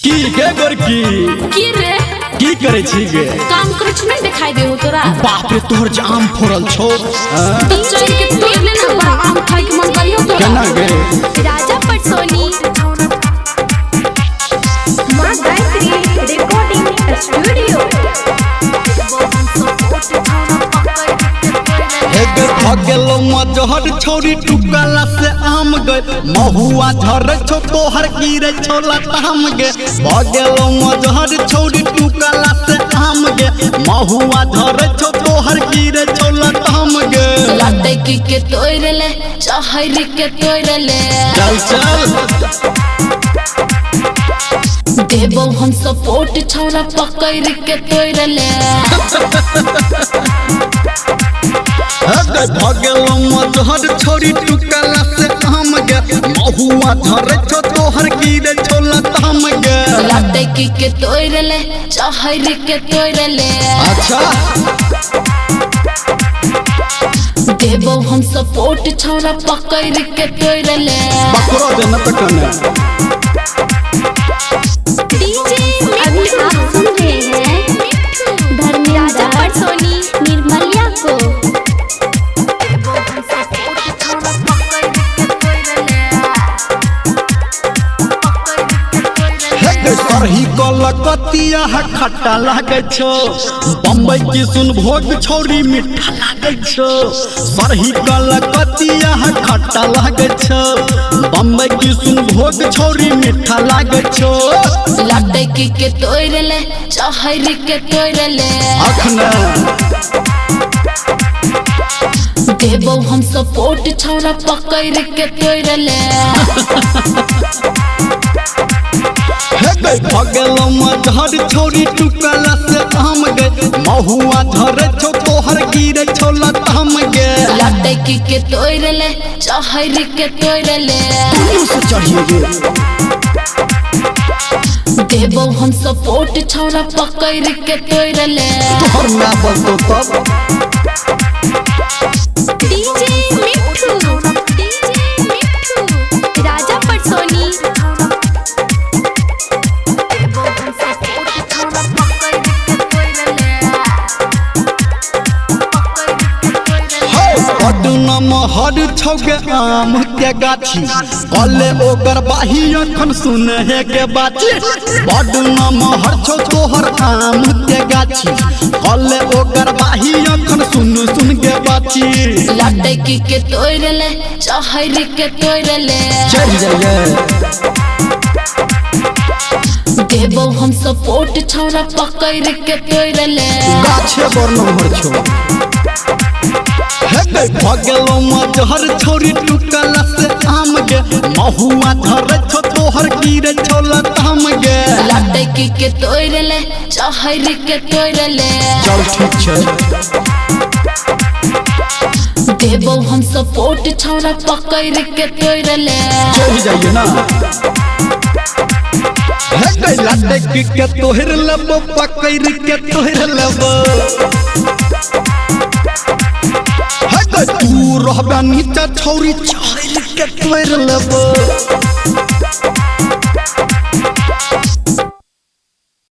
की गे गोरकी की रे की करे छी गे काम कुछ नहीं दिखाई दे हो तोरा। बाप रे तोहर जे आम फोड़ल छौ तो चल के तोड़ ले ना बड़ा आम खाए के मन करियो तोरा। केना गे राजा पटसोनी मां गायत्री रिकॉर्डिंग स्टूडियो। हेगे भगेलो मजहर छौरी टुकला से आम गए महुआ झर छौ तोहर गिरे छौ लताम गे भगेलो मजहर छौरी टुकला से आम गे महुआ झर छौ तोहर गिरे छौ लताम गे लाते के तोड़ ले चाहरी के तोड़ ले चल चल देबो हम सपोर्ट छौरा पकड़ के तोड़ ले। हेगे भगेलो मजहर छौरी टुकला से आम गे महुआ झर छौ तोहर गिरे छौ लताम गे लाते के तोड़ ले चाहरी के तोड़ ले। अच्छा देबो हम सपोर्ट छौरा पकड़ के तोड़ ले। पकड़ो दे न तकने डीजे अभी आप सुन रहे हैं धर्मेंद्र पटसोनी निर्मलिया को। सरही कलकतिया खट्टा लागे छो बम्बई की सुन भोग छौरी मीठा लागे छो सरही कलकतिया खट्टा लागे छो बम्बई की सुन भोग छौरी मीठा लागे छो लाते के तोड़ ले चाहरी के तोड़ ले। अखने देबो हम सपोर्ट छौरा पकड़ के तोड़ ले। हेगे भगेलो मजहर छौरी टुकला से आम गे महुआ झरे छौ तोहर गिरे छौ लताम गे लाते के तोड़ ले चाहरी के तोड़ ले। तू से चढ़िए गे देबो हम सपोर्ट छौरा पकड़ के तोड़ ले। तोहर ना बलतो तब डीजे मिठू राजा पटसोनी। महर छौगे आम के गाछी कले ओकर बाही अखन सुने हे के बाची बड महर छौ तोहर आम के गाछी कले ओकर बाही अखन सुन के बाची लाते के तोड़ ले चाहरी के तोड़ ले। चल जाइए देबो हम सपोर्ट छौरा पकड़ के तोड़ ले। गाछे बर नंबर छौ हेगे भगेलो मजहर छौरी टुकला से आम गे महुआ झरे छौ तोहर गिरे छौ लताम गे लाते के तोड़ ले चाहरी के तोड़ ले। चल ठीक छै देबो हम सपोर्ट छौरा पकड़ के तोड़ ले। चल जाइए ना हेगे लाटे के तोहर लबो पकड़ के तोहर लबो हेगे तू रहबा नीचा छौरी छाइल के तोहर लबो